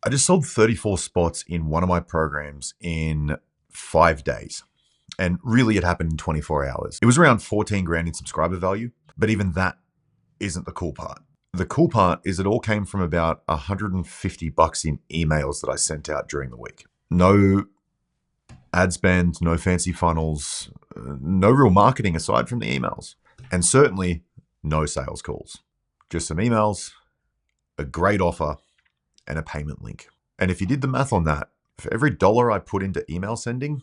I just sold 34 spots in one of my programs in 5 days. And really, it happened in 24 hours. It was around 14 grand in subscriber value, but even that isn't the cool part. The cool part is it all came from about $150 in emails that I sent out during the week. No ad spend, no fancy funnels, no real marketing aside from the emails. And certainly no sales calls. Just some emails, a great offer, and a payment link. And if you did the math on that, for every dollar I put into email sending,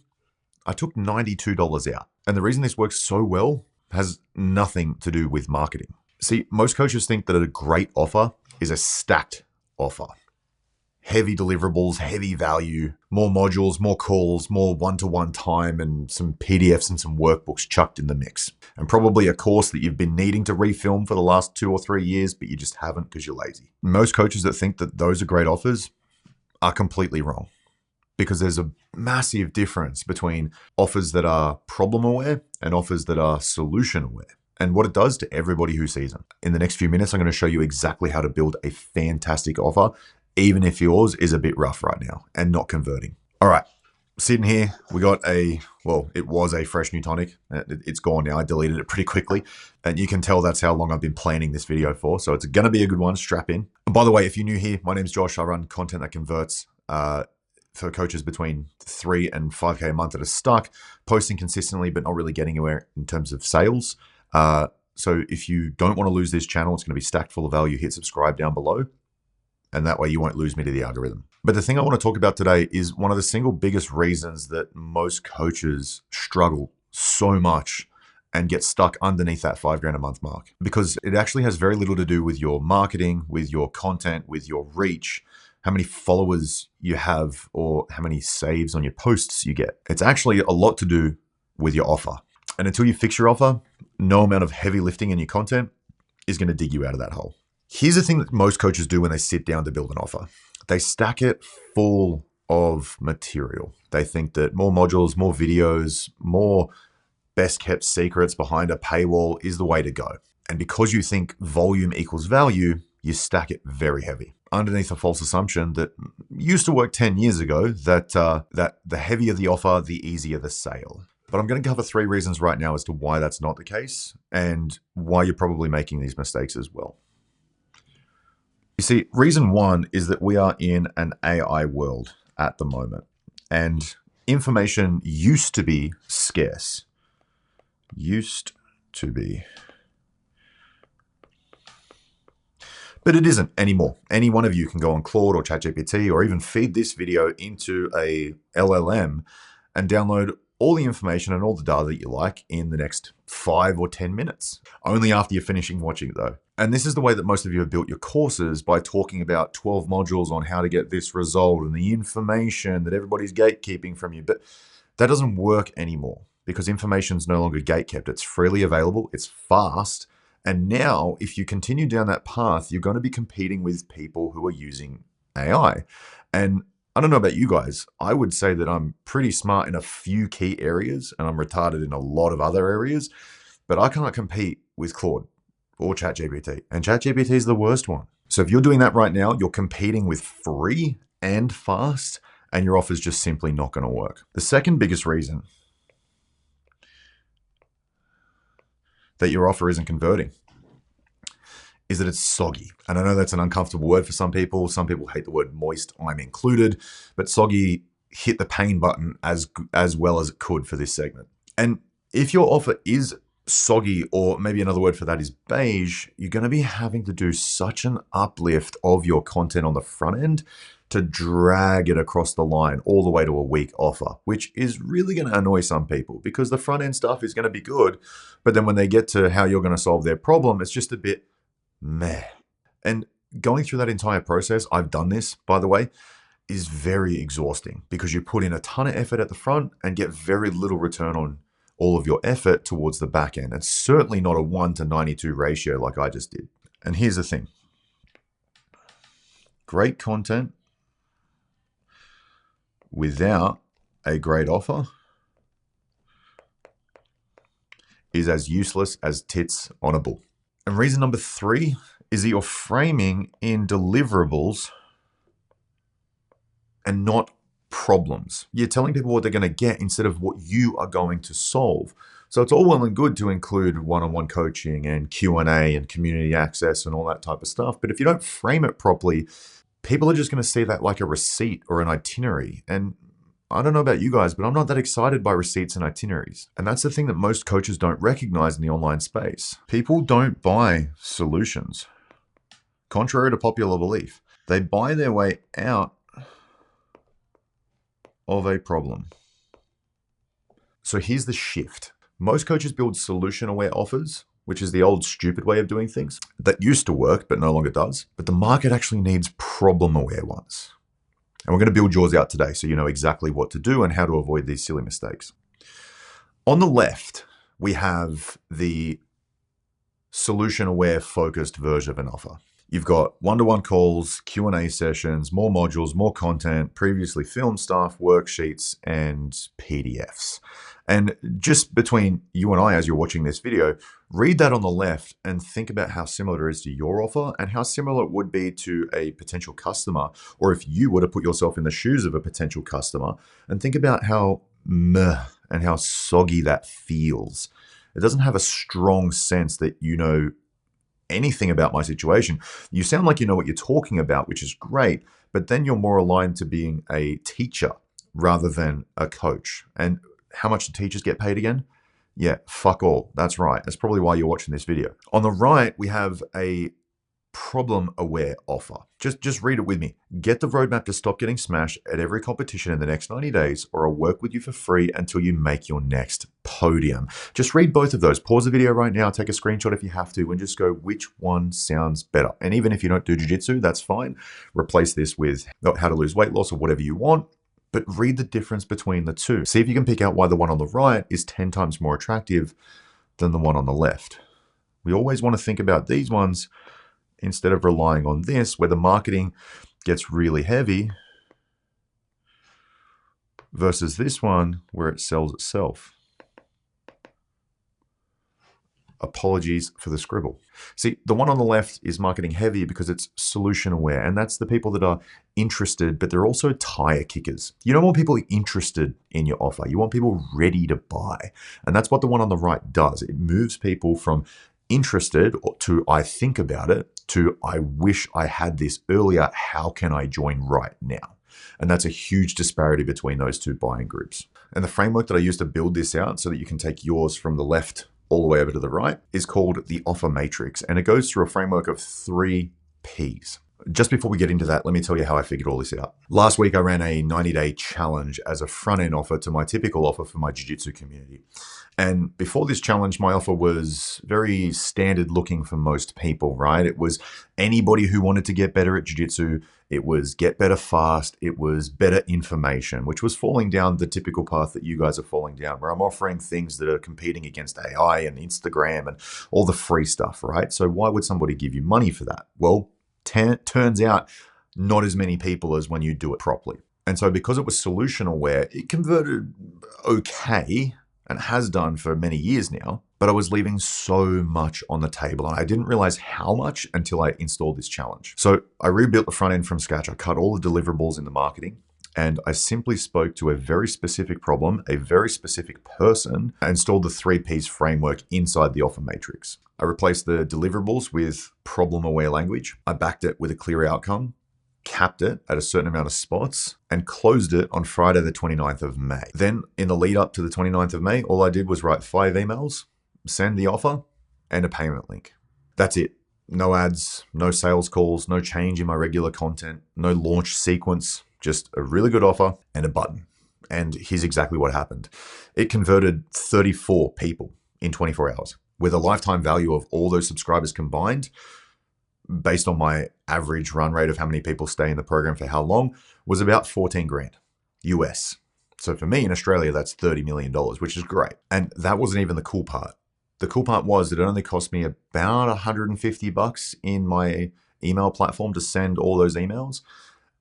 I took $92 out. And the reason this works so well has nothing to do with marketing. See, most coaches think that a great offer is a stacked offer. Heavy deliverables, heavy value, more modules, more calls, more one-to-one time, and some PDFs and some workbooks chucked in the mix. And probably a course that you've been needing to refilm for the last 2 or 3 years, but you just haven't because you're lazy. Most coaches that think that those are great offers are completely wrong, because there's a massive difference between offers that are problem aware and offers that are solution aware, and what it does to everybody who sees them. In the next few minutes, I'm going to show you exactly how to build a fantastic offer, even if yours is a bit rough right now and not converting. All right, sitting here, we got it was a fresh new tonic. It's gone now. I deleted it pretty quickly. And you can tell that's how long I've been planning this video for. So it's going to be a good one. Strap in. And by the way, if you're new here, my name's Josh. I run content that converts for coaches between 3 and 5K a month that are stuck, posting consistently, but not really getting anywhere in terms of sales. So if you don't want to lose this channel, it's going to be stacked full of value. Hit subscribe down below. And that way you won't lose me to the algorithm. But the thing I want to talk about today is one of the single biggest reasons that most coaches struggle so much and get stuck underneath that 5 grand a month mark, because it actually has very little to do with your marketing, with your content, with your reach, how many followers you have, or how many saves on your posts you get. It's actually a lot to do with your offer. And until you fix your offer, no amount of heavy lifting in your content is going to dig you out of that hole. Here's the thing that most coaches do when they sit down to build an offer. They stack it full of material. They think that more modules, more videos, more best kept secrets behind a paywall is the way to go. And because you think volume equals value, you stack it very heavy underneath a false assumption that used to work 10 years ago, that the heavier the offer, the easier the sale. But I'm going to cover 3 reasons right now as to why that's not the case and why you're probably making these mistakes as well. You see, reason 1 is that we are in an AI world at the moment, and information used to be scarce. Used to be. But it isn't anymore. Any one of you can go on Claude or ChatGPT or even feed this video into a LLM and download all the information and all the data that you like in the next 5 or 10 minutes. Only after you're finishing watching it though. And this is the way that most of you have built your courses, by talking about 12 modules on how to get this result and the information that everybody's gatekeeping from you. But that doesn't work anymore, because information is no longer gatekept. It's freely available, it's fast. And now if you continue down that path, you're going to be competing with people who are using AI. And I don't know about you guys, I would say that I'm pretty smart in a few key areas and I'm retarded in a lot of other areas, but I can't compete with Claude or ChatGPT, and ChatGPT is the worst one. So if you're doing that right now, you're competing with free and fast, and your offer is just simply not going to work. The second biggest reason that your offer isn't converting is that it's soggy. And I know that's an uncomfortable word for some people. Some people hate the word moist, I'm included, but soggy hit the pain button as well as it could for this segment. And if your offer is soggy, or maybe another word for that is beige, you're going to be having to do such an uplift of your content on the front end to drag it across the line all the way to a weak offer, which is really going to annoy some people, because the front end stuff is going to be good, but then when they get to how you're going to solve their problem, it's just a bit meh. And going through that entire process, I've done this, by the way, is very exhausting, because you put in a ton of effort at the front and get very little return on all of your effort towards the back end. And certainly not a 1:92 ratio like I just did. And here's the thing. Great content without a great offer is as useless as tits on a bull. And reason number 3 is that you're framing in deliverables and not problems. You're telling people what they're going to get instead of what you are going to solve. So it's all well and good to include one-on-one coaching and Q&A and community access and all that type of stuff. But if you don't frame it properly, people are just going to see that like a receipt or an itinerary. And I don't know about you guys, but I'm not that excited by receipts and itineraries. And that's the thing that most coaches don't recognize in the online space. People don't buy solutions. Contrary to popular belief, they buy their way out of a problem. So here's the shift. Most coaches build solution-aware offers, which is the old stupid way of doing things that used to work but no longer does. But the market actually needs problem-aware ones. And we're going to build yours out today so you know exactly what to do and how to avoid these silly mistakes. On the left, we have the solution-aware focused version of an offer. You've got one-to-one calls, Q&A sessions, more modules, more content, previously filmed stuff, worksheets, and PDFs. And just between you and I, as you're watching this video, read that on the left and think about how similar it is to your offer and how similar it would be to a potential customer, or if you were to put yourself in the shoes of a potential customer, and think about how meh and how soggy that feels. It doesn't have a strong sense that you know anything about my situation. You sound like you know what you're talking about, which is great, but then you're more aligned to being a teacher rather than a coach. And how much do teachers get paid again? Yeah, fuck all. That's right. That's probably why you're watching this video. On the right, we have a problem-aware offer. Just read it with me. Get the roadmap to stop getting smashed at every competition in the next 90 days, or I'll work with you for free until you make your next podium. Just read both of those. Pause the video right now, take a screenshot if you have to, and just go, which one sounds better? And even if you don't do jiu-jitsu, that's fine. Replace this with how to lose weight loss or whatever you want. But read the difference between the two. See if you can pick out why the one on the right is 10 times more attractive than the one on the left. We always want to think about these ones instead of relying on this, where the marketing gets really heavy, versus this one where it sells itself. Apologies for the scribble. See, the one on the left is marketing heavy because it's solution aware, and that's the people that are interested, but they're also tire kickers. You don't want people interested in your offer. You want people ready to buy. And that's what the one on the right does. It moves people from interested to I think about it to I wish I had this earlier. How can I join right now? And that's a huge disparity between those two buying groups. And the framework that I use to build this out so that you can take yours from the left all the way over to the right is called the offer matrix. And it goes through a framework of 3 Ps. Just before we get into that, let me tell you how I figured all this out. Last week, I ran a 90-day challenge as a front-end offer to my typical offer for my jiu-jitsu community. And before this challenge, my offer was very standard looking for most people, right? It was anybody who wanted to get better at jiu-jitsu. It was get better fast. It was better information, which was falling down the typical path that you guys are falling down, where I'm offering things that are competing against AI and Instagram and all the free stuff, right? So why would somebody give you money for that? Well, turns out not as many people as when you do it properly. And so because it was solution aware, it converted okay and has done for many years now, but I was leaving so much on the table and I didn't realize how much until I installed this challenge. So I rebuilt the front end from scratch. I cut all the deliverables in the marketing and I simply spoke to a very specific problem, a very specific person, and installed the 3 Ps framework inside the offer matrix. I replaced the deliverables with problem-aware language. I backed it with a clear outcome, capped it at a certain amount of spots, and closed it on Friday the 29th of May. Then in the lead up to the 29th of May, all I did was write 5 emails, send the offer, and a payment link. That's it. No ads, no sales calls, no change in my regular content, no launch sequence, just a really good offer and a button. And here's exactly what happened. It converted 34 people in 24 hours with a lifetime value of all those subscribers combined, based on my average run rate of how many people stay in the program for how long, was about 14 grand US. So for me in Australia, that's $30 million, which is great. And that wasn't even the cool part. The cool part was that it only cost me about $150 in my email platform to send all those emails.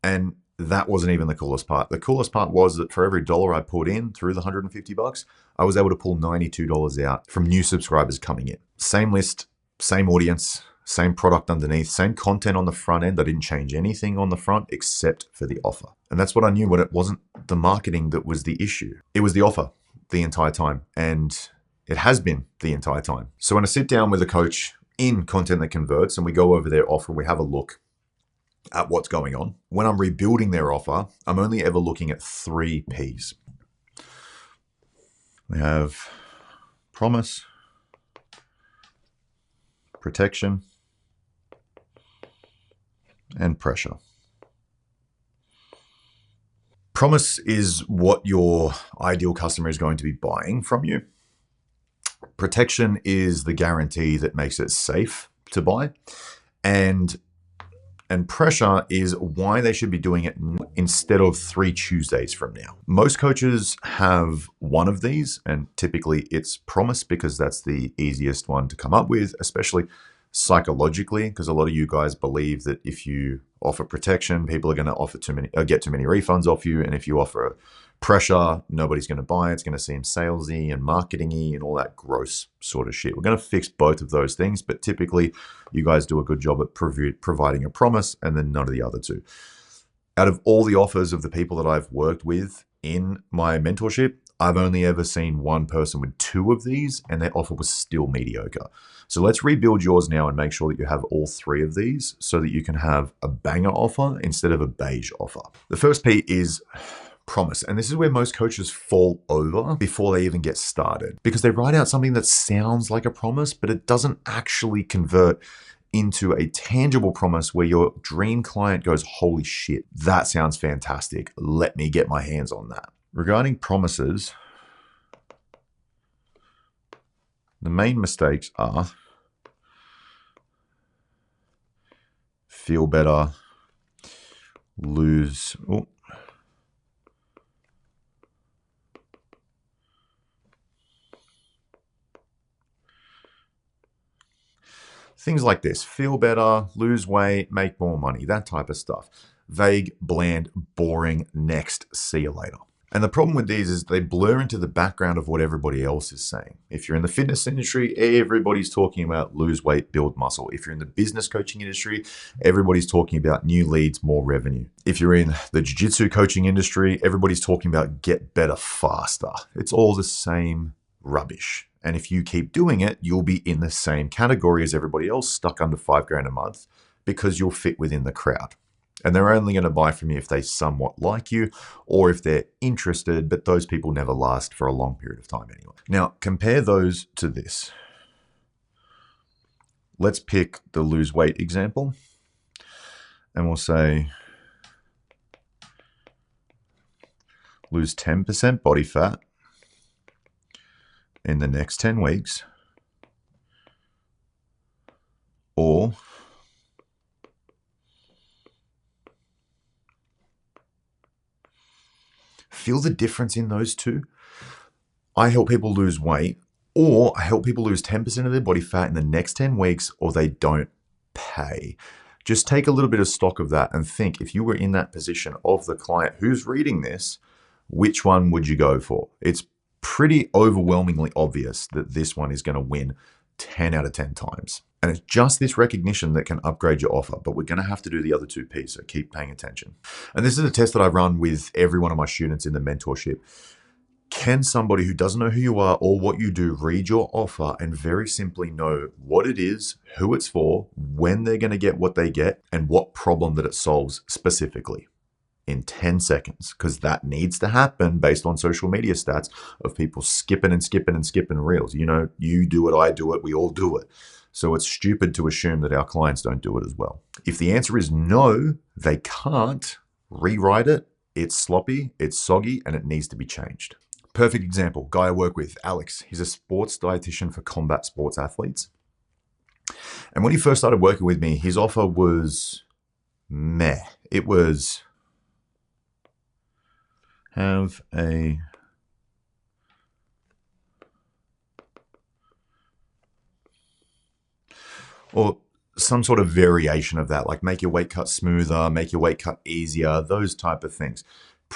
And that wasn't even the coolest part. The coolest part was that for every dollar I put in through the $150, I was able to pull $92 out from new subscribers coming in. Same list, same audience, same product underneath, same content on the front end. I didn't change anything on the front except for the offer. And that's what I knew, when it wasn't the marketing that was the issue. It was the offer the entire time. And it has been the entire time. So when I sit down with a coach in Content That Converts and we go over their offer, we have a look at what's going on. When I'm rebuilding their offer, I'm only ever looking at 3 P's. We have promise, protection, and pressure. Promise is what your ideal customer is going to be buying from you. Protection is the guarantee that makes it safe to buy. And pressure is why they should be doing it instead of 3 Tuesdays from now. Most coaches have one of these, and typically it's promise because that's the easiest one to come up with, especially psychologically, because a lot of you guys believe that if you offer protection, people are going to get too many refunds off you, and if you offer pressure, nobody's going to buy it. It's going to seem salesy and marketing-y and all that gross sort of shit. We're going to fix both of those things, but typically you guys do a good job at providing a promise and then none of the other two. Out of all the offers of the people that I've worked with in my mentorship, I've only ever seen one person with 2 of these, and their offer was still mediocre. So let's rebuild yours now and make sure that you have all 3 of these so that you can have a banger offer instead of a beige offer. The first P is promise. And this is where most coaches fall over before they even get started, because they write out something that sounds like a promise, but it doesn't actually convert into a tangible promise where your dream client goes, holy shit, that sounds fantastic. Let me get my hands on that. Regarding promises, the main mistakes are feel better, lose. Things like this: feel better, lose weight, make more money, that type of stuff. Vague, bland, boring, next, see you later. And the problem with these is they blur into the background of what everybody else is saying. If you're in the fitness industry, everybody's talking about lose weight, build muscle. If you're in the business coaching industry, everybody's talking about new leads, more revenue. If you're in the jiu-jitsu coaching industry, everybody's talking about get better faster. It's all the same rubbish. And if you keep doing it, you'll be in the same category as everybody else, stuck under $5,000 a month, because you'll fit within the crowd. And they're only going to buy from you if they somewhat like you or if they're interested, but those people never last for a long period of time anyway. Now, compare those to this. Let's pick the lose weight example, and we'll say lose 10% body fat in the next 10 weeks, or feel the difference in those two. I help people lose weight, or I help people lose 10% of their body fat in the next 10 weeks, or they don't pay. Just take a little bit of stock of that and think, if you were in that position of the client who's reading this, which one would you go for? It's pretty overwhelmingly obvious that this one is going to win 10 out of 10 times. And it's just this recognition that can upgrade your offer, but we're going to have to do the other 2 P's, so keep paying attention. And this is a test that I run with every one of my students in the mentorship. Can somebody who doesn't know who you are or what you do read your offer and very simply know what it is, who it's for, when they're going to get what they get, and what problem that it solves specifically? In 10 seconds, because that needs to happen based on social media stats of people skipping reels. You know, you do it, I do it, we all do it. So it's stupid to assume that our clients don't do it as well. If the answer is no, they can't, rewrite it. It's sloppy, it's soggy, and it needs to be changed. Perfect example, guy I work with, Alex. He's a sports dietitian for combat sports athletes. And when he first started working with me, his offer was meh. It was have a or some sort of variation of that, like make your weight cut smoother, make your weight cut easier, those type of things.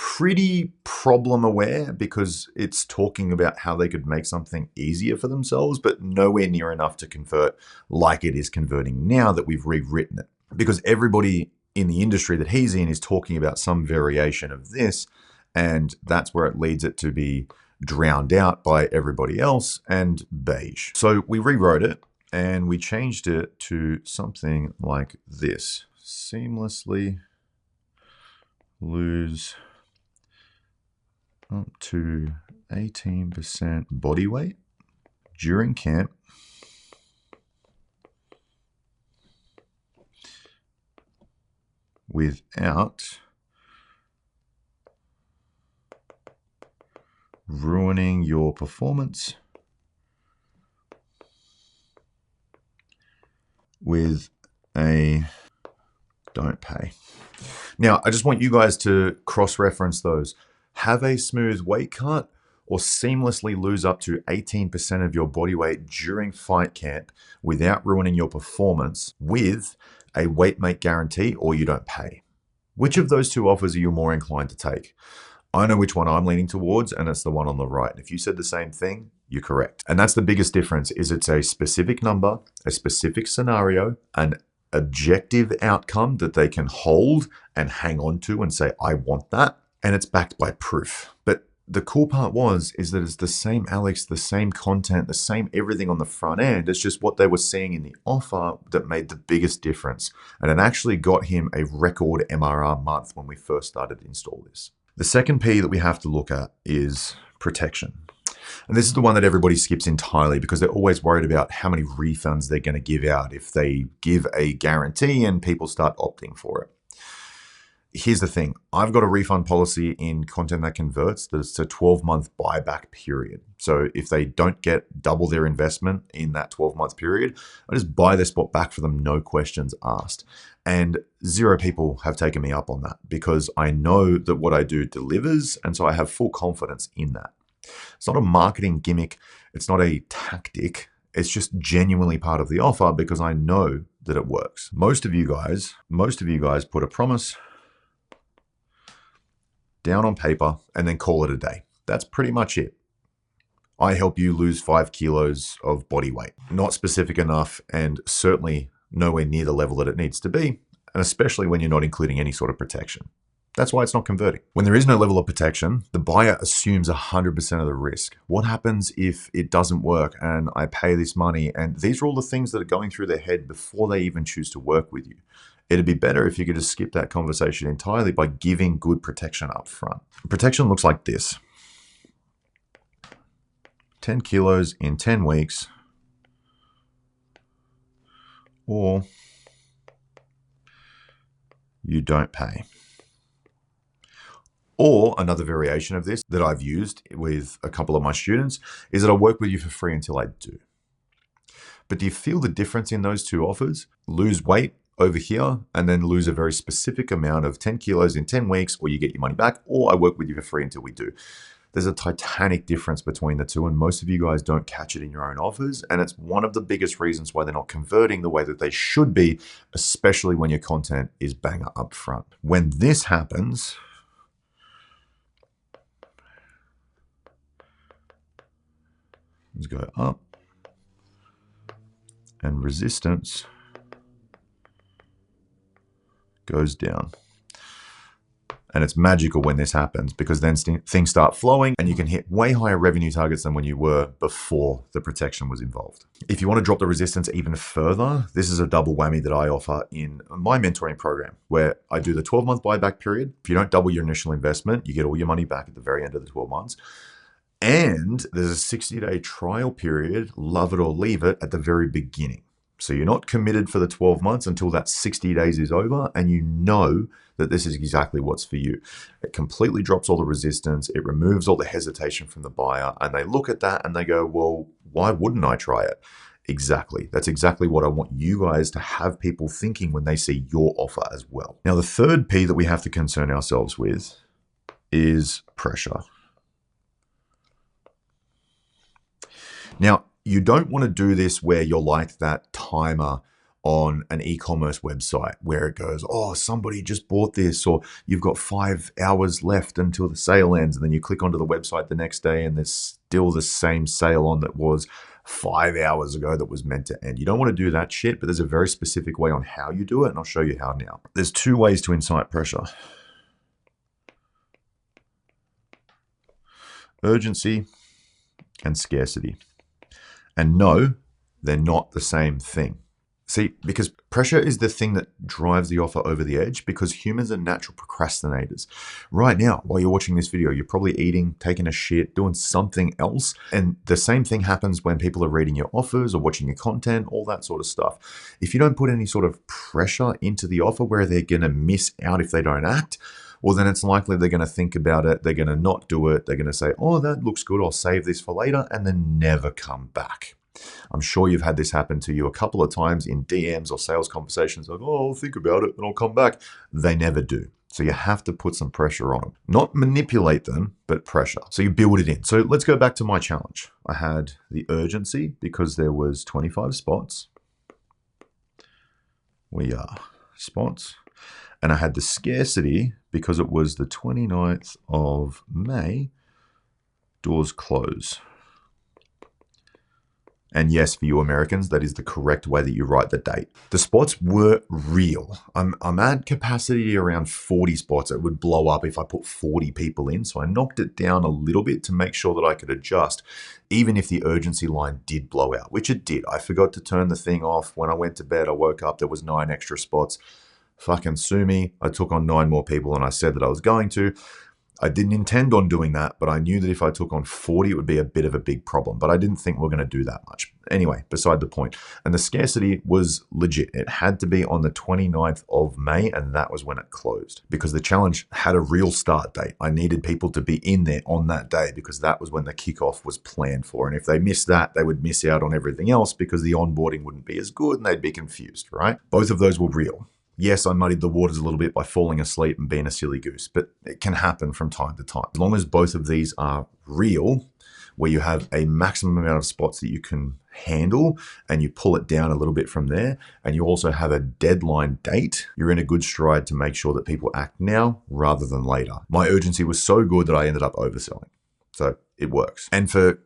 pretty problem aware because it's talking about how they could make something easier for themselves, but nowhere near enough to convert like it is converting now that we've rewritten it. Because everybody in the industry that he's in is talking about some variation of this, and that's where it leads it to be drowned out by everybody else and beige. So we rewrote it and we changed it to something like this: seamlessly lose up to 18% body weight during camp without ruining your performance with a don't pay. Now, I just want you guys to cross-reference those. Have a smooth weight cut or seamlessly lose up to 18% of your body weight during fight camp without ruining your performance with a weight mate guarantee or you don't pay. Which of those two offers are you more inclined to take? I know which one I'm leaning towards, and it's the one on the right. If you said the same thing, you're correct. And that's the biggest difference, is it's a specific number, a specific scenario, an objective outcome that they can hold and hang on to and say, I want that. And it's backed by proof. But the cool part is that it's the same Alex, the same content, the same everything on the front end. It's just what they were seeing in the offer that made the biggest difference. And it actually got him a record MRR month when we first started to install this. The second P that we have to look at is protection. And this is the one that everybody skips entirely because they're always worried about how many refunds they're going to give out if they give a guarantee and people start opting for it. Here's the thing. I've got a refund policy in content that converts that's a 12-month buyback period. So if they don't get double their investment in that 12-month period, I just buy their spot back for them, no questions asked. And 0 people have taken me up on that because I know that what I do delivers. And so I have full confidence in that. It's not a marketing gimmick. It's not a tactic. It's just genuinely part of the offer because I know that it works. Most of you guys put a promise down on paper and then call it a day. That's pretty much it. I help you lose 5 kilos of body weight. Not specific enough and certainly nowhere near the level that it needs to be, and especially when you're not including any sort of protection. That's why it's not converting. When there is no level of protection, the buyer assumes 100% of the risk. What happens if it doesn't work and I pay this money? And these are all the things that are going through their head before they even choose to work with you. It'd be better if you could just skip that conversation entirely by giving good protection up front. Protection looks like this. 10 kilos in 10 weeks, or you don't pay. Or another variation of this that I've used with a couple of my students is that I work with you for free until I do. But do you feel the difference in those two offers? Lose weight over here and then lose a very specific amount of 10 kilos in 10 weeks, or you get your money back, or I work with you for free until we do. There's a titanic difference between the two, and most of you guys don't catch it in your own offers, and it's one of the biggest reasons why they're not converting the way that they should be, especially when your content is banger up front. When this happens, let's go up, and resistance goes down. And it's magical when this happens because then things start flowing and you can hit way higher revenue targets than when you were before the protection was involved. If you want to drop the resistance even further, this is a double whammy that I offer in my mentoring program where I do the 12-month buyback period. If you don't double your initial investment, you get all your money back at the very end of the 12 months. And there's a 60-day trial period, love it or leave it, at the very beginning. So you're not committed for the 12 months until that 60 days is over and you know that this is exactly what's for you. It completely drops all the resistance. It removes all the hesitation from the buyer. And they look at that and they go, well, why wouldn't I try it? Exactly. That's exactly what I want you guys to have people thinking when they see your offer as well. Now, the third P that we have to concern ourselves with is pressure. Now, you don't want to do this where you're like that timer on an e-commerce website where it goes, oh, somebody just bought this, or you've got 5 hours left until the sale ends. And then you click onto the website the next day and there's still the same sale on that was 5 hours ago that was meant to end. You don't want to do that shit, but there's a very specific way on how you do it. And I'll show you how now. There's 2 ways to incite pressure. Urgency and scarcity. And no, they're not the same thing. See, because pressure is the thing that drives the offer over the edge, because humans are natural procrastinators. Right now, while you're watching this video, you're probably eating, taking a shit, doing something else. And the same thing happens when people are reading your offers or watching your content, all that sort of stuff. If you don't put any sort of pressure into the offer where they're going to miss out if they don't act, well, then it's likely they're going to think about it. They're going to not do it. They're going to say, oh, that looks good. I'll save this for later, and then never come back. I'm sure you've had this happen to you a couple of times in DMs or sales conversations, like, oh, I'll think about it and I'll come back. They never do. So you have to put some pressure on them. Not manipulate them, but pressure. So you build it in. So let's go back to my challenge. I had the urgency because there was 25 spots. We are spots. And I had the scarcity because it was the 29th of May, doors close. And yes, for you Americans, that is the correct way that you write the date. The spots were real. I'm at capacity around 40 spots. It would blow up if I put 40 people in. So I knocked it down a little bit to make sure that I could adjust, even if the urgency line did blow out, which it did. I forgot to turn the thing off. When I went to bed, I woke up, there was 9 extra spots. Fucking sue me. I took on 9 more people and I said that I was going to. I didn't intend on doing that, but I knew that if I took on 40, it would be a bit of a big problem. But I didn't think we were going to do that much. Anyway, beside the point. And the scarcity was legit. It had to be on the 29th of May, and that was when it closed. Because the challenge had a real start date. I needed people to be in there on that day because that was when the kickoff was planned for. And if they missed that, they would miss out on everything else because the onboarding wouldn't be as good and they'd be confused, right? Both of those were real. Yes, I muddied the waters a little bit by falling asleep and being a silly goose, but it can happen from time to time. As long as both of these are real, where you have a maximum amount of spots that you can handle and you pull it down a little bit from there, and you also have a deadline date, you're in a good stride to make sure that people act now rather than later. My urgency was so good that I ended up overselling. So it works. And for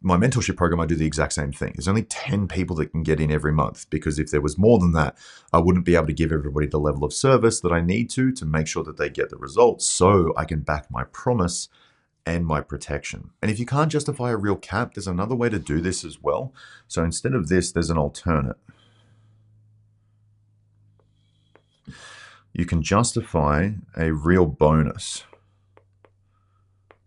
my mentorship program, I do the exact same thing. There's only 10 people that can get in every month, because if there was more than that, I wouldn't be able to give everybody the level of service that I need to make sure that they get the results, so I can back my promise and my protection. And if you can't justify a real cap, there's another way to do this as well. So instead of this, there's an alternate. You can justify a real bonus.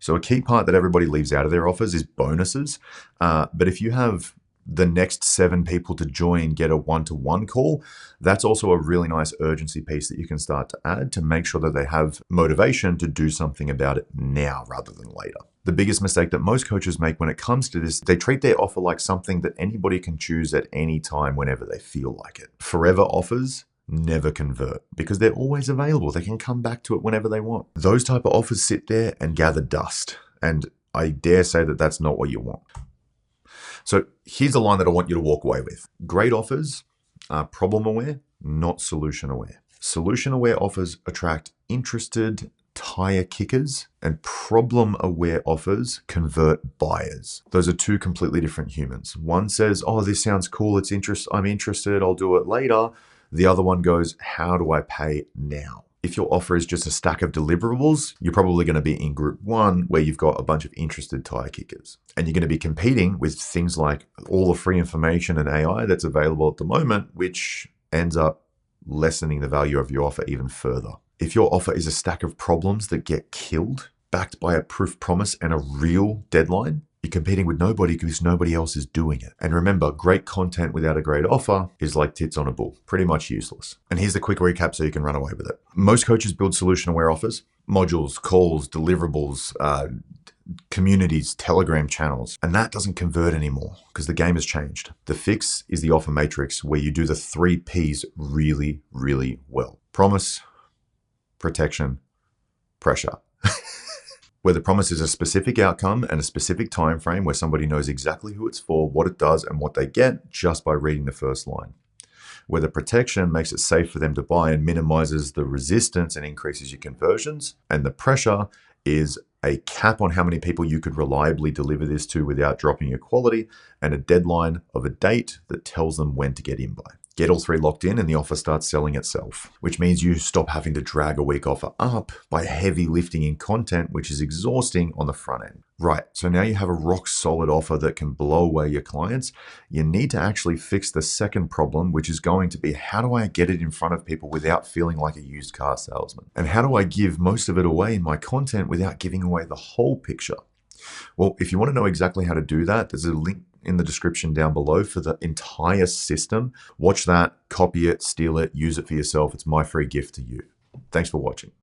So a key part that everybody leaves out of their offers is bonuses. But if you have the next 7 people to join get a one-to-one call, that's also a really nice urgency piece that you can start to add to make sure that they have motivation to do something about it now rather than later. The biggest mistake that most coaches make when it comes to this, they treat their offer like something that anybody can choose at any time whenever they feel like it. Forever offers never convert because they're always available. They can come back to it whenever they want. Those type of offers sit there and gather dust. And I dare say that that's not what you want. So here's a line that I want you to walk away with. Great offers are problem aware, not solution aware. Solution aware offers attract interested tire kickers, and problem aware offers convert buyers. Those are 2 completely different humans. One says, oh, this sounds cool. I'm interested. I'll do it later. The other one goes, how do I pay now? If your offer is just a stack of deliverables, you're probably going to be in group 1 where you've got a bunch of interested tire kickers. And you're going to be competing with things like all the free information and AI that's available at the moment, which ends up lessening the value of your offer even further. If your offer is a stack of problems that get killed, backed by a proof promise and a real deadline, you're competing with nobody because nobody else is doing it. And remember, great content without a great offer is like tits on a bull, pretty much useless. And here's the quick recap so you can run away with it. Most coaches build solution-aware offers, modules, calls, deliverables, communities, Telegram channels, and that doesn't convert anymore because the game has changed. The fix is the offer matrix where you do the 3 Ps really, really well. Promise, protection, pressure. Where the promise is a specific outcome and a specific time frame where somebody knows exactly who it's for, what it does, and what they get just by reading the first line. where the protection makes it safe for them to buy and minimizes the resistance and increases your conversions. And the pressure is a cap on how many people you could reliably deliver this to without dropping your quality, and a deadline of a date that tells them when to get in by. Get all three locked in and the offer starts selling itself, which means you stop having to drag a weak offer up by heavy lifting in content, which is exhausting on the front end. Right, so now you have a rock solid offer that can blow away your clients. You need to actually fix the second problem, which is going to be, how do I get it in front of people without feeling like a used car salesman? And how do I give most of it away in my content without giving away the whole picture? Well, if you want to know exactly how to do that, there's a link in the description down below for the entire system. Watch that, copy it, steal it, use it for yourself. It's my free gift to you. Thanks for watching.